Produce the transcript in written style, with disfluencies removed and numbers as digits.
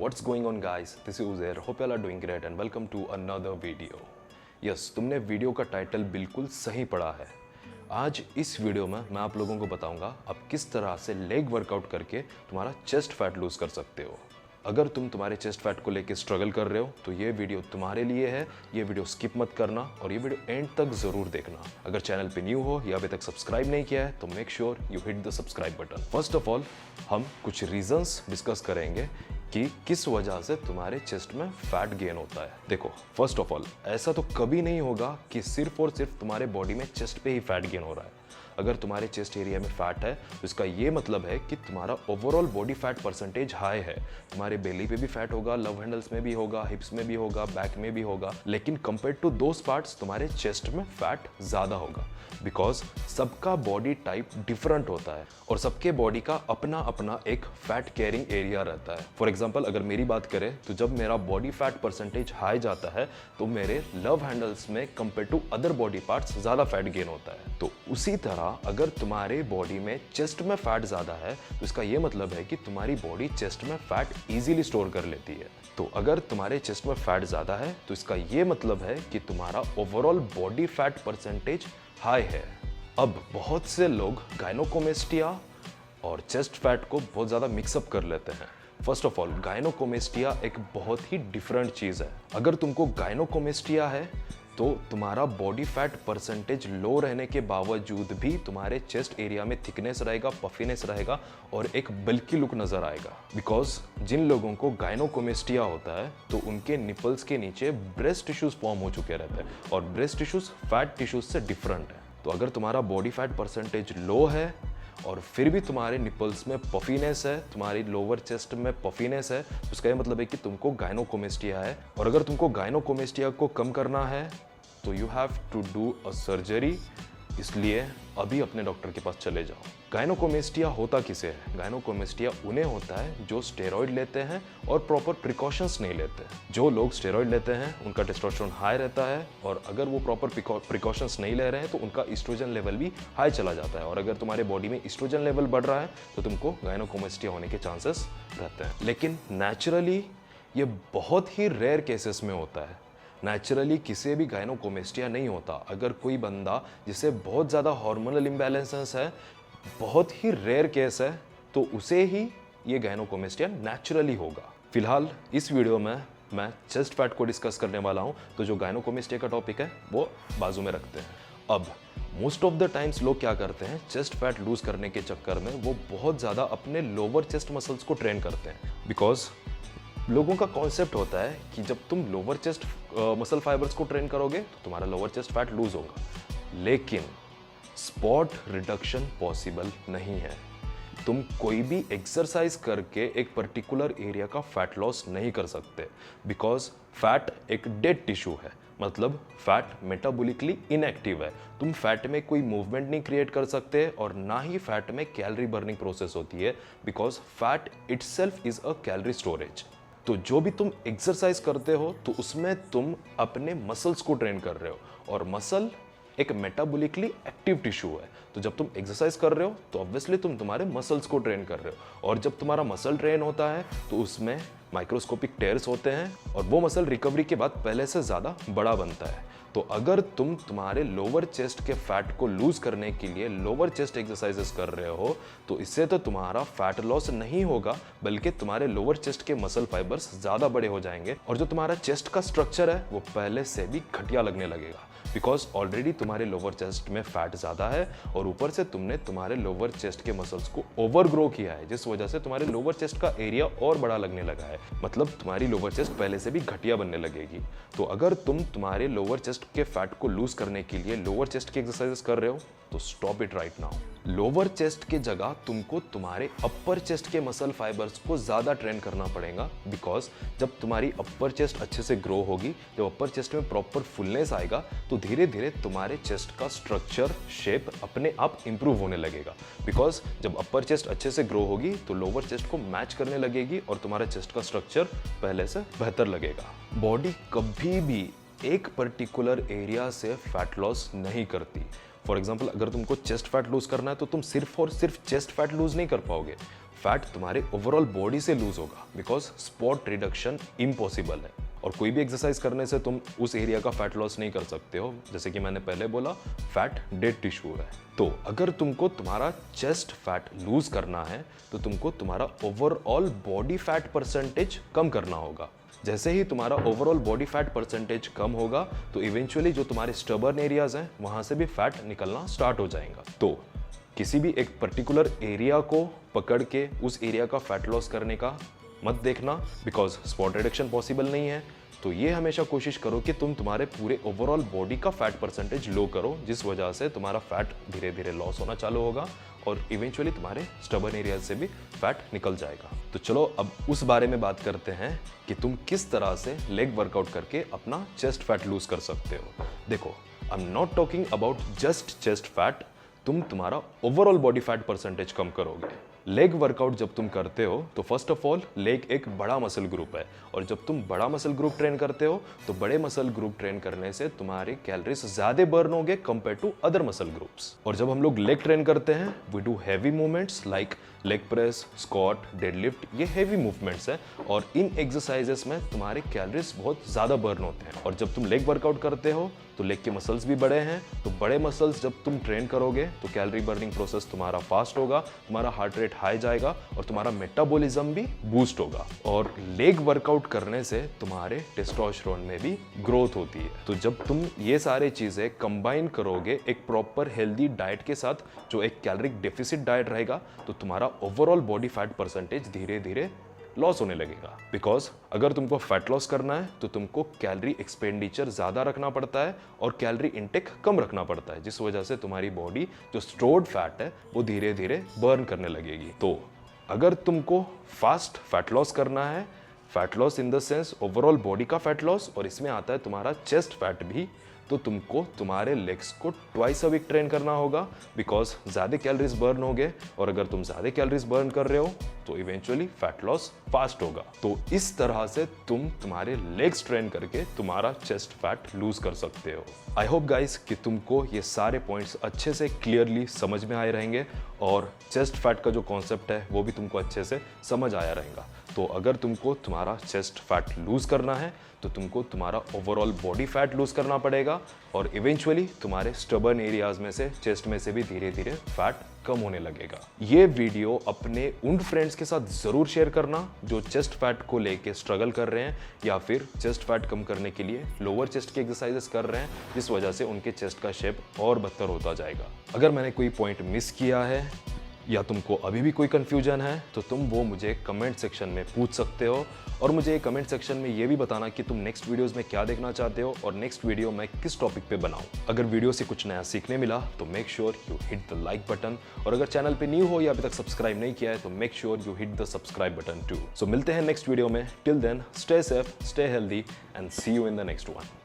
What's going on guys? This is Uzair. Hope you all are doing great and welcome to another video. Yes, तुमने video का title बिल्कुल सही पढ़ा है। आज इस वीडियो में मैं आप लोगों को बताऊंगा आप किस तरह से लेग वर्कआउट करके तुम्हारा चेस्ट फैट लूज कर सकते हो। अगर तुम तुम्हारे चेस्ट फैट को लेके स्ट्रगल कर रहे हो तो ये वीडियो तुम्हारे लिए है। ये वीडियो स्किप मत करना और ये वीडियो एंड तक ज़रूर देखना। अगर चैनल पे न्यू हो या अभी तक सब्सक्राइब नहीं किया है तो make sure you hit the subscribe button. First of all हम कुछ रीजंस डिस्कस करेंगे कि किस वजह से तुम्हारे चेस्ट में फैट गेन होता है। देखो, फर्स्ट ऑफ ऑल ऐसा तो कभी नहीं होगा कि सिर्फ और सिर्फ तुम्हारे बॉडी में चेस्ट पे ही फैट गेन हो रहा है। अगर तुम्हारे चेस्ट एरिया में फैट है तो इसका ये मतलब है कि तुम्हारा overall body fat percentage high है। तुम्हारे बेली पे भी फैट होगा, लव हैंडल्स में भी होगा, हिप्स में भी होगा, बैक में भी होगा, लेकिन कंपेयर टू दोस पार्ट्स तुम्हारे चेस्ट में फैट ज़्यादा होगा। बिकॉज सबका बॉडी टाइप डिफरेंट होता है और सबके बॉडी का अपना अपना एक फैट कैरिंग एरिया रहता है। फॉर एग्जाम्पल अगर मेरी बात करें तो जब मेरा बॉडी फैट परसेंटेज हाई जाता है तो मेरे लव हैंडल्स में compare to other body parts ज़्यादा फैट गेन होता है। तो उसी तरह अगर तुम्हारे बॉडी में चेस्ट में फैट ज़्यादा है तो इसका ये मतलब है कि तुम्हारी बॉडी चेस्ट में फैट इजीली स्टोर कर लेती है। तो अगर तुम्हारे चेस्ट में फैट ज़्यादा है तो इसका ये मतलब है कि तुम्हारा overall body fat percentage high है। अब बहुत से लोग गायनोकोमेस्टिया और चेस्ट फैट को बहुत ज़्यादा मिक्सअप कर लेते हैं। फर्स्ट ऑफ ऑल, गायनोकोमेस्टिया एक बहुत ही डिफरेंट चीज़ है। अगर तुमको गायनोकोमेस्टिया है तो तुम्हारा बॉडी फैट परसेंटेज लो रहने के बावजूद भी तुम्हारे चेस्ट एरिया में थिकनेस रहेगा, पफीनेस रहेगा और एक बल्की लुक नजर आएगा। बिकॉज जिन लोगों को गायनोकोमेस्टिया होता है तो उनके निपल्स के नीचे ब्रेस्ट टिश्यूज फॉर्म हो चुके रहते हैं और ब्रेस्ट टिश्यूज फैट टिश्यूज से डिफरेंट है। तो अगर तुम्हारा बॉडी फैट परसेंटेज लो है और फिर भी तुम्हारे निपल्स में पफीनेस है, तुम्हारी लोअर चेस्ट में पफीनेस है, तो इसका ये मतलब है कि तुमको गायनोकोमेस्टिया है। और अगर तुमको गायनोकोमेस्टिया को कम करना है तो you have to do a surgery. इसलिए अभी अपने डॉक्टर के पास चले जाओ। गायनोकोमेस्टिया होता किसे है? गायनोकोमेस्टिया उन्हें होता है जो स्टेरॉइड लेते हैं और प्रॉपर प्रिकॉशंस नहीं लेते। जो लोग स्टेरॉइड लेते हैं उनका टेस्टोस्टेरोन हाई रहता है और अगर वो प्रॉपर प्रिकॉशंस नहीं ले रहे हैं तो उनका ईस्ट्रोजन लेवल भी हाई चला जाता है। और अगर तुम्हारे बॉडी में ईस्ट्रोजन लेवल बढ़ रहा है तो तुमको गायनोकोमेस्टिया होने के चांसेस रहते हैं। लेकिन नेचुरली ये बहुत ही रेयर केसेस में होता है। नेचुरली किसी भी गायनोकोमेस्टिया नहीं होता। अगर कोई बंदा जिसे बहुत ज़्यादा हार्मोनल इम्बैलेंसेस है, बहुत ही रेयर केस है, तो उसे ही ये गायनोकोमेस्टिया नेचुरली होगा। फिलहाल इस वीडियो में मैं चेस्ट फैट को डिस्कस करने वाला हूँ, तो जो गायनोकोमेस्टिया का टॉपिक है वो बाजू में रखते हैं। अब मोस्ट ऑफ द टाइम्स लोग क्या करते हैं, चेस्ट फैट लूज करने के चक्कर में वो बहुत ज़्यादा अपने लोअर चेस्ट मसल्स को ट्रेन करते हैं। बिकॉज लोगों का कॉन्सेप्ट होता है कि जब तुम लोअर चेस्ट मसल फाइबर्स को ट्रेन करोगे तो तुम्हारा लोअर चेस्ट फैट लूज होगा। लेकिन स्पॉट रिडक्शन पॉसिबल नहीं है। तुम कोई भी एक्सरसाइज करके एक पर्टिकुलर एरिया का फैट लॉस नहीं कर सकते। बिकॉज फैट एक डेड टिश्यू है, मतलब फैट मेटाबॉलिकली इनएक्टिव है। तुम फैट में कोई मूवमेंट नहीं क्रिएट कर सकते और ना ही फैट में कैलोरी बर्निंग प्रोसेस होती है। Because fat itself is a calorie storage. तो जो भी तुम एक्सरसाइज करते हो तो उसमें तुम अपने मसल्स को ट्रेन कर रहे हो और मसल एक मेटाबॉलिकली एक्टिव टिश्यू है। तो जब तुम एक्सरसाइज कर रहे हो तो ऑब्वियसली तुम तुम्हारे मसल्स को ट्रेन कर रहे हो और जब तुम्हारा मसल ट्रेन होता है तो उसमें माइक्रोस्कोपिक टेयर्स होते हैं और वो मसल रिकवरी के बाद पहले से ज़्यादा बड़ा बनता है। तो अगर तुम तुम्हारे लोअर चेस्ट के फैट को लूज करने के लिए लोअर चेस्ट एक्सरसाइजेस कर रहे हो तो इससे तो तुम्हारा फैट लॉस नहीं होगा, बल्कि तुम्हारे लोअर चेस्ट के मसल फाइबर्स ज़्यादा बड़े हो जाएंगे और जो तुम्हारा चेस्ट का स्ट्रक्चर है वो पहले से भी घटिया लगने लगेगा। बिकॉज ऑलरेडी तुम्हारे लोअर चेस्ट में फैट ज़्यादा है और ऊपर से तुमने तुम्हारे लोअर चेस्ट के मसल्स को ओवर ग्रो किया है, जिस वजह से तुम्हारे लोअर चेस्ट का एरिया और बड़ा लगने लगा है। मतलब तुम्हारी लोअर चेस्ट पहले से भी घटिया बनने लगेगी। तो अगर तुम तुम्हारे लोअर चेस्ट के फैट को लूज करने के लिए लोअर चेस्ट की एक्सरसाइजेस कर रहे हो तो stop it right now. Lower chest के जगह तुमको तुम्हारे अपर चेस्ट के मसल फाइबर्स को ज़्यादा ट्रेन करना पड़ेगा। बिकॉज जब तुम्हारी अपर चेस्ट अच्छे से ग्रो होगी, जब अपर चेस्ट में प्रॉपर फुलनेस आएगा तो धीरे धीरे तुम्हारे चेस्ट का स्ट्रक्चर, शेप अपने आप इंप्रूव होने लगेगा। बिकॉज जब अपर चेस्ट अच्छे से ग्रो होगी तो लोअर चेस्ट को मैच करने लगेगी और तुम्हारे चेस्ट का स्ट्रक्चर पहले से बेहतर लगेगा। बॉडी कभी भी एक पर्टिकुलर एरिया से फैट लॉस नहीं करती। फॉर एग्जाम्पल अगर तुमको चेस्ट फैट लूज करना है तो तुम सिर्फ और सिर्फ चेस्ट फैट लूज नहीं कर पाओगे। फैट तुम्हारे ओवरऑल बॉडी से लूज होगा, बिकॉज स्पॉट रिडक्शन इम्पॉसिबल है और कोई भी एक्सरसाइज करने से तुम उस एरिया का फैट लॉस नहीं कर सकते हो। जैसे कि मैंने पहले बोला, फैट डेड टिश्यू है। तो अगर तुमको तुम्हारा चेस्ट फैट लूज करना है तो तुमको तुम्हारा ओवरऑल बॉडी फैट परसेंटेज कम करना होगा। जैसे ही तुम्हारा ओवरऑल बॉडी फैट परसेंटेज कम होगा तो इवेंचुअली जो तुम्हारे स्टबर्न एरियाज हैं वहां से भी फैट निकलना स्टार्ट हो जाएगा। तो किसी भी एक पर्टिकुलर एरिया को पकड़ के उस एरिया का फैट लॉस करने का मत देखना, बिकॉज स्पॉट रिडक्शन पॉसिबल नहीं है। तो ये हमेशा कोशिश करो कि तुम तुम्हारे पूरे ओवरऑल बॉडी का फैट परसेंटेज लो करो, जिस वजह से तुम्हारा फैट धीरे धीरे लॉस होना चालू होगा और इवेंचुअली तुम्हारे स्टबर्न एरिया से भी फैट निकल जाएगा। तो चलो अब उस बारे में बात करते हैं कि तुम किस तरह से लेग वर्कआउट करके अपना चेस्ट फैट लूज कर सकते हो। देखो, I am not talking about just chest fat, तुम तुम्हारा ओवरऑल बॉडी फैट परसेंटेज कम करोगे। लेग वर्कआउट जब तुम करते हो तो फर्स्ट ऑफ ऑल लेग एक बड़ा मसल ग्रुप है और जब तुम बड़ा मसल ग्रुप ट्रेन करते हो तो बड़े मसल ग्रुप ट्रेन करने से तुम्हारी कैलोरीज ज्यादा बर्न होंगे compare to other muscle groups. और जब हम लोग लेग ट्रेन करते हैं we do heavy movements like leg press, squat, deadlift, ये हैवी मूवमेंट्स हैं और इन एक्सरसाइजेस में तुम्हारे कैलोरीज बहुत ज़्यादा बर्न होते हैं। और जब तुम लेग वर्कआउट करते हो तो लेग के मसल्स भी बड़े हैं, तो बड़े मसल्स जब तुम ट्रेन करोगे तो कैलोरी बर्निंग प्रोसेस तुम्हारा फास्ट होगा, तुम्हारा हार्ट रेट हाई जाएगा और तुम्हारा मेटाबॉलिज्म भी बूस्ट होगा। और लेग वर्कआउट करने से तुम्हारे टेस्टोस्टेरोन में भी ग्रोथ होती है। तो जब तुम ये सारे चीज़ें कंबाइन करोगे एक प्रॉपर हेल्दी डाइट के साथ, जो एक कैलोरिक डेफिसिट डाइट रहेगा, तो तुम्हारा ओवरऑल बॉडी फैट परसेंटेज धीरे धीरे लॉस होने लगेगा। बिकॉज अगर तुमको फैट लॉस करना है तो तुमको कैलोरी एक्सपेंडिचर ज़्यादा रखना पड़ता है और कैलोरी इंटेक कम रखना पड़ता है, जिस वजह से तुम्हारी बॉडी जो स्टोर्ड फैट है वो धीरे धीरे बर्न करने लगेगी। तो अगर तुमको फास्ट फैट लॉस करना है, fat loss in the sense overall body का फैट लॉस और इसमें आता है तुम्हारा चेस्ट फैट भी, तो तुमको तुम्हारे लेग्स को ट्वाइस अ वीक ट्रेन करना होगा, बिकॉज ज़्यादा कैलोरीज बर्न होंगे और अगर तुम ज़्यादा कैलोरीज बर्न कर रहे हो तो इवेंचुअली फैट लॉस फास्ट होगा। तो इस तरह से तुम तुम्हारे लेग्स ट्रेन करके तुम्हारा चेस्ट फैट लूज कर सकते हो। आई होप गाइस कि तुमको ये सारे पॉइंट्स अच्छे से क्लियरली समझ में आए रहेंगे और चेस्ट फैट का जो कॉन्सेप्ट है वो भी तुमको अच्छे से समझ आया रहेगा। तो अगर तुमको तुम्हारा चेस्ट फैट लूज करना है तो तुमको तुम्हारा ओवरऑल बॉडी फैट लूज करना पड़ेगा और इवेंचुअली तुम्हारे स्टबर्न एरियाज में से, चेस्ट में से भी धीरे धीरे फैट कम होने लगेगा। ये वीडियो अपने उन फ्रेंड्स के साथ ज़रूर शेयर करना जो चेस्ट फैट को लेके स्ट्रगल कर रहे हैं या फिर चेस्ट फैट कम करने के लिए लोअर चेस्ट की एक्सरसाइजेस कर रहे हैं, जिस वजह से उनके चेस्ट का शेप और बदतर होता जाएगा। अगर मैंने कोई पॉइंट मिस किया है या तुमको अभी भी कोई कंफ्यूजन है तो तुम वो मुझे कमेंट सेक्शन में पूछ सकते हो और मुझे कमेंट सेक्शन में ये भी बताना कि तुम नेक्स्ट वीडियोस में क्या देखना चाहते हो और नेक्स्ट वीडियो मैं किस टॉपिक पे बनाऊं। अगर वीडियो से कुछ नया सीखने मिला तो make sure you hit the like button और अगर चैनल पे न्यू हो या अभी तक सब्सक्राइब नहीं किया है तो make sure you hit the subscribe button too. So मिलते हैं नेक्स्ट वीडियो में। Till then stay safe, stay healthy and see you in the next one.